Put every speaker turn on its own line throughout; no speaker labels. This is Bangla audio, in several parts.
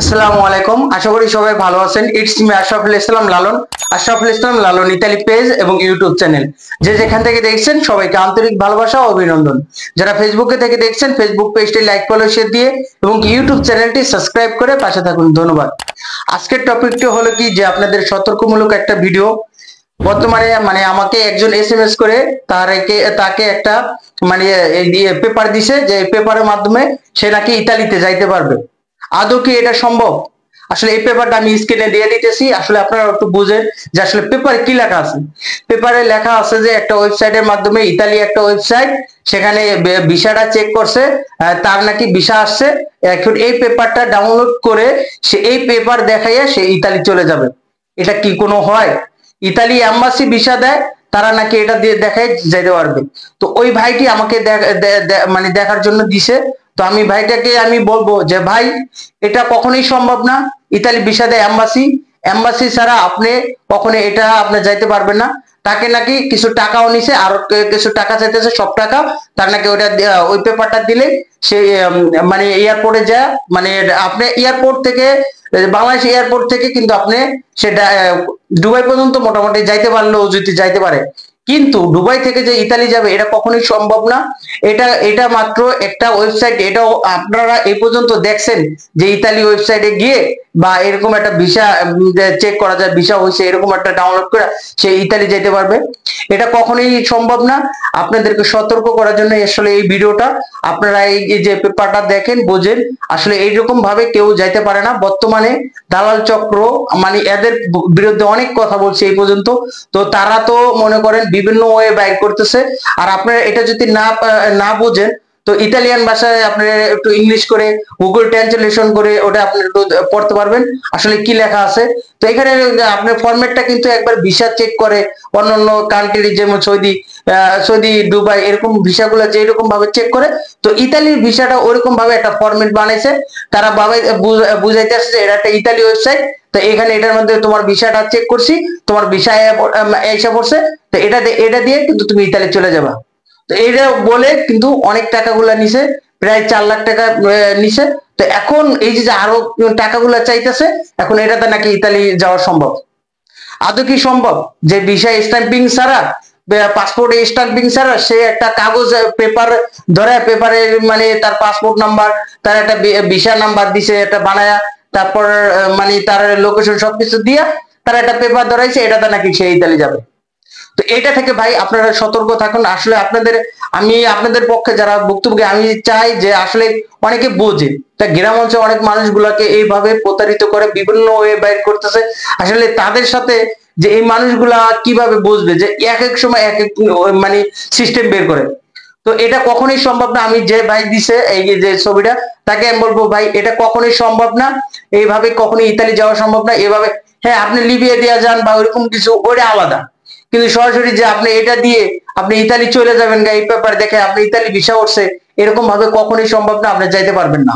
আসসালামু আলাইকুম। আশা করি সবাই ভালো আছেন। It's me Ashraful Islam Lalon. Ashraful Islam Lalon Italy page এবং ইউটিউব চ্যানেল, যে যেখান থেকে দেখছেন সবাইকে আন্তরিক ভালোবাসা ও অভিনন্দন। যারা ফেসবুকে থেকে দেখছেন ফেসবুক পেজটি লাইক ফলো শেয়ার দিয়ে এবং ইউটিউব চ্যানেলটি সাবস্ক্রাইব করে পাশে থাকুন। ধন্যবাদ। আজকের টপিকটি হলো কি যে আপনাদের সতর্কমূলক একটা ভিডিও। বর্তমানে আমাকে একজন এসএমএস করে তাকে একটা পেপার দিছে, যে পেপারের মাধ্যমে সে নাকি ইতালিতে যাইতে পারবে। আদৌ কি এটা সম্ভব? আসলে এই পেপারটা আমি স্ক্রিনে দিয়ে দিতেছি, আসলে আপনারা একটু বুঝেন যে আসলে পেপারে কি লেখা আছে। পেপারে লেখা আছে যে একটা ওয়েবসাইটের মাধ্যমে, ইতালি একটা ওয়েবসাইট, সেখানে ভিসাটা চেক করছে, তার নাকি ভিসা আসছে। এখন এই পেপারটা ডাউনলোড করে সে এই পেপার দেখাইয়া সে ইতালি চলে যাবে। এটা কি কোনো হয়? ইতালি এম্বাসি ভিসা দেয়, তারা নাকি এটা দিয়ে দেখায় যেতে পারবে। তো ওই ভাইটি আমাকে দেখার জন্য দিছে। তো আমি ভাইটাকে আমি বলবো যে ভাই, এটা কখনোই সম্ভব না। ইতালি ভিসা দেয় এম্বাসি, এম্বাসি ছাড়া আপনি কখনো এটা আপনি যাইতে পারবেন না। তাকে নাকি কিছু টাকাও নিছে, আর কিছু টাকা চাইতেছে, সব টাকা তার নাকি ওইটা ওই পেপারটা দিলে সে এয়ারপোর্টে যায়। আপনি এয়ারপোর্ট থেকে, বাংলাদেশ এয়ারপোর্ট থেকে কিন্তু আপনি সেটা দুবাই পর্যন্ত মোটামুটি যাইতে পারলেও যদি যাইতে পারে, কিন্তু দুবাই থেকে যে ইতালি যাবে এটা কখনোই সম্ভব না। এটা এটা মাত্র একটা ওয়েবসাইট। এটাও আপনারা এই পর্যন্ত দেখছেন যে ইতালি ওয়েবসাইটে গিয়ে বা এরকম একটা ভিসা চেক করা যায়, ভিসা হয়েছে এরকম একটা ডাউনলোড করে সে ইতালি যেতে পারবে? এটা কখনোই সম্ভব না। আপনাদেরকে সতর্ক করার জন্য আসলে এই ভিডিওটা। আপনারা এই যে পেপারটা দেখেন, বোঝেন আসলে এইরকম ভাবে কেউ যাইতে পারে না। বর্তমানে দালাল চক্র এদের বিরুদ্ধে অনেক কথা বলছে এই পর্যন্ত। তো তারা তো মনে করেন বিভিন্ন ওয়ে বাইর করতেছে। আর আপনারা এটা যদি না বোঝেন, তো ইতালিয়ান ভাষায় আপনি একটু ইংলিশ করে গুগল ট্রান্সলেশন করে ওটা আপনি একটু পড়তে পারবেন আসলে কি লেখা আছে। তো এখানে আপনার ফরম্যাটটা কিন্তু একবার ভিসা চেক করে, অন্যান্য কান্ট্রি যেমন সৌদি, দুবাই এরকম ভিসাগুলো যে এরকম ভাবে চেক করে, তো ইতালির ভিসাটা ওরকম ভাবে একটা ফরম্যাট বানাইছে। তারা বুঝাইতে আসছে এটা একটা ইতালি ওয়েবসাইট। তো এখানে এটার মধ্যে তোমার ভিসাটা চেক করছি, তোমার ভিসা এসে পড়ছে, তো এটা দিয়ে কিন্তু তুমি ইতালি চলে যাবা। তো এটা বলে কিন্তু অনেক টাকাগুলা নিছে, প্রায় 4 লাখ টাকা নিছে। তো এখন এই যে আরো টাকাগুলা চাইতেছে, এখন এটাতে নাকি ইতালি যাওয়া সম্ভব। আদৌ কি সম্ভব যে ভিসা স্ট্যাম্পিং ছাড়া, পাসপোর্ট স্ট্যাম্পিং ছাড়া সে একটা কাগজ পেপার ধরে, পেপারে তার পাসপোর্ট নাম্বার, তার একটা ভিসা নাম্বার দিছে একটা বানায়া, তারপর তার লোকেশন সবকিছু দিয়া তার একটা পেপার ধরাইছে, এটাতে নাকি সে ইতালি যাবে? তো এটা থেকে ভাই আপনারা সতর্ক থাকুন। আসলে আমি আপনাদের পক্ষে যারা বক্তব্য, আমি চাই যে আসলে অনেকে বোঝে, তা গ্রাম অঞ্চলে অনেক মানুষগুলাকে এইভাবে প্রতারিত করে বিভিন্ন ওয়ে বাইর করতেছে। আসলে তাদের সাথে যে এই মানুষগুলা কিভাবে বুঝবে যে এক এক সময় এক এক সিস্টেম বের করে। তো এটা কখনোই সম্ভব না। আমি যে ভাই দিছে এই যে ছবিটা, তাকে আমি বলবো ভাই এটা কখনোই সম্ভব না। এইভাবে কখনোই ইতালি যাওয়া সম্ভব না। এভাবে হ্যাঁ আপনি লিবিয়া দিয়ে যান বা ওইরকম কিছু, ওটা আলাদা। কিন্তু সরাসরি যে আপনি এটা দিয়ে আপনি ইতালি চলে যাবেন এই পেপার দেখে আপনি ইতালি ভিসা উঠছে, এরকম ভাবে কখনোই সম্ভব না। আপনি যাইতে পারবেন না।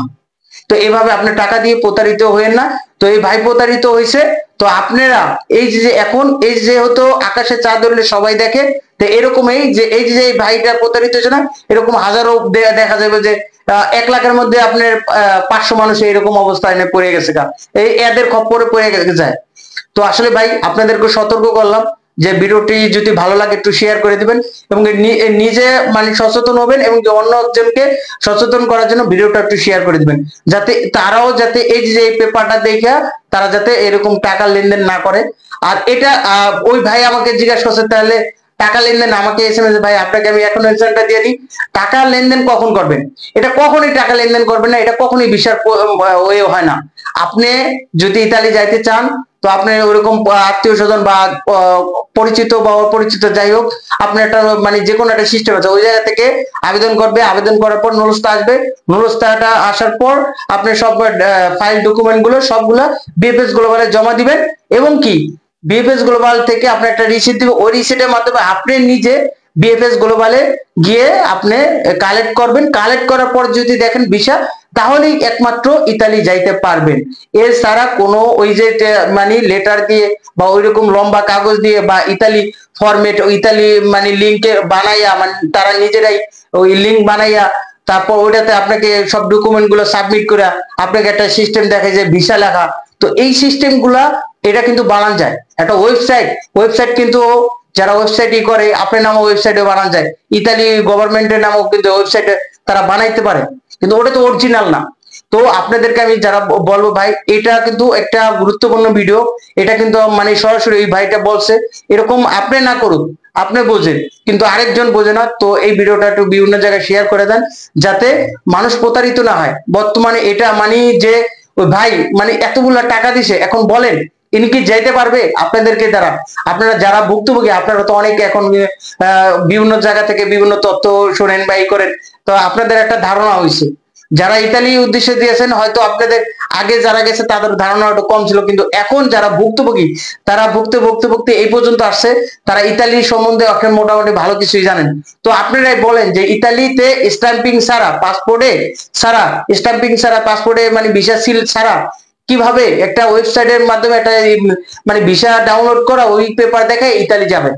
তো এইভাবে আপনি টাকা দিয়ে প্রতারিত হইেন না। তো এই ভাই প্রতারিত হয়েছে। তো আপনারা এই যে এখন এই যেহেতু আকাশে চাঁদ উঠলে সবাই দেখে, তো এরকম এই যে এই ভাইটা প্রতারিত হয়েছে না, এরকম হাজারো দেখা যাবে যে 1 লাখের মধ্যে আপনার 500 মানুষ এরকম অবস্থায় পড়ে গেছে, এই এদের খপ্পরে পড়ে যায়। তো আসলে ভাই আপনাদেরকে সতর্ক করলাম যে ভিডিওটি যদি ভালো লাগে একটু শেয়ার করে দিবেন এবং নিজে সচেতন হবেন, এবং অন্য একজনকে সচেতন করার জন্য ভিডিওটা একটু শেয়ার করে দিবেন, যাতে তারাও যাতে এই যে পেপারটা দেখে তারা যাতে এরকম টাকা লেনদেন না করে। আর এটা ওই ভাই আমাকে জিজ্ঞাসা করছে তাহলে টাকা লেনদেন, আমাকে এসএমএস ভাই আপনাকে আমি এখন এনসারটা দিয়ে দিই। টাকা লেনদেন কখন করবেন? এটা কখনোই টাকা লেনদেন করবেন না, এটা কখনোই ভিসার ওয়ে হয় না। আপনি যদি ইতালি যাইতে চান, তো আপনার ওরকম আত্মীয় স্বজন বা পরিচিত বা অপরিচিত যাই হোক, আপনার একটা যে কোনো একটা সিস্টেম আছে, ওই জায়গা থেকে আবেদন করবে। আবেদন করার পর নুরস্তা আসবে। নুরস্তাটা আসার পর আপনি সব ফাইল ডকুমেন্ট গুলো সবগুলা বিএফএস গ্লোবালে জমা দিবেন, এবং কি বিএফএস গ্লোবাল থেকে আপনি একটা রিসিট দিবে। ওই রিসিটের মাধ্যমে আপনি নিজে বিএফএস গ্লোবালে গিয়ে আপনি কালেক্ট করবেন। কালেক্ট করার পর যদি দেখেন ভিসা, তাহলেই একমাত্র ইতালি যাইতে পারবেন। এছাড়া কোনো ওই যে লেটার দিয়ে বা ওইরকম লম্বা কাগজ দিয়ে বা ইতালি ফরম্যাট, ইতালি লিঙ্কে বানাইয়া, তারা নিজেরাই ওই লিঙ্ক বানাইয়া তারপর ওইটাতে আপনাকে সব ডকুমেন্ট গুলো সাবমিট করে আপনাকে একটা সিস্টেম দেখায় যে ভিসা লেখা। তো এই সিস্টেম গুলা এটা কিন্তু বানানো যায় একটা ওয়েবসাইট কিন্তু যারা ওয়েবসাইট করে আপনার নামে ওয়েবসাইটে বানানো যায়, ইতালি গভর্নমেন্টের নামেও কিন্তু ওয়েবসাইটে তারা বানাইতে পারে, কিন্তু ওটা তো অরিজিনাল না। তো আপনাদেরকে আমি যারা বলবো ভাই এটা কিন্তু একটা গুরুত্বপূর্ণ ভিডিও, এটা কিন্তু মানে সরাসরি ওই ভাইটা বলছে, এরকম আপনি না করুন, আপনি বোঝেন কিন্তু আরেকজন বোঝে না। তো এই ভিডিওটা একটু বিভিন্ন জায়গায় শেয়ার করে দেন যাতে মানুষ প্রতারিত না হয়। বর্তমানে এটা মানে যে ওই ভাই মানে এতগুলা টাকা দিছে, এখন বলেন ইনি কি যাইতে পারবে আপনাদেরকে দ্বারা? আপনারা যারা ভুক্তভোগী আপনারা তো অনেকে এখন বিভিন্ন জায়গা থেকে বিভিন্ন তথ্য শোনেন বা ই করেন, তো আপনাদের একটা ধারণা হয়েছে। যারা ইতালি উদ্দেশ্যে দিয়েছেন হয়তো আপনাদের আগে যারা গেছে তাদের ধারণা একটু কম ছিল, কিন্তু এখন যারা ভুক্তভোগী তারা ভুক্তে এই পর্যন্ত আসছে, তারা ইতালি সম্বন্ধে এখন মোটামুটি ভালো কিছুই জানেন। তো আপনারাই বলেন যে ইতালিতে স্ট্যাম্পিং ছাড়া পাসপোর্টে মানে ভিসা সিল ছাড়া কিভাবে একটা ওয়েবসাইটের মাধ্যমে একটা মানে ভিসা ডাউনলোড করা ওই পেপার দেখে ইতালি যাবে?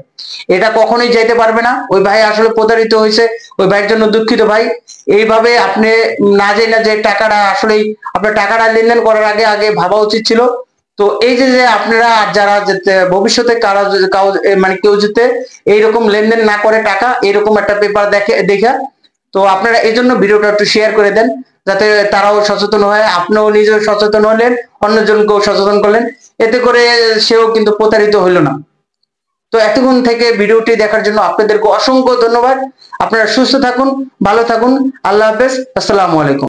এটা কখনোই যাইতে পারবে না। ওই ভাই আসলে প্রতারিত হয়েছে, ওই ভাইয়ের জন্য দুঃখিত ভাই। এইভাবে আপনি না জেনে যে টাকাটা আসলে আপনার টাকাটা লেনদেন করার আগে আগে ভাবা উচিত ছিল। তো এই যে যে আপনারা যারা ভবিষ্যতে কারা মানে কেউ যেতে এইরকম লেনদেন না করে টাকা এরকম একটা পেপার দেখা, তো আপনারা এই জন্য ভিডিওটা একটু শেয়ার করে দেন যাতে তারাও সচেতন হয়, আপনিও নিজেও সচেতন হলেন, অন্যজনকেও সচেতন করলেন, এতে করে সেও কিন্তু প্রতারিত হইল না। তো এতক্ষণ থেকে ভিডিওটি দেখার জন্য আপনাদেরকে অসংখ্য ধন্যবাদ। আপনারা সুস্থ থাকুন, ভালো থাকুন, আল্লাহ হাফেজ, আসসালামু আলাইকুম।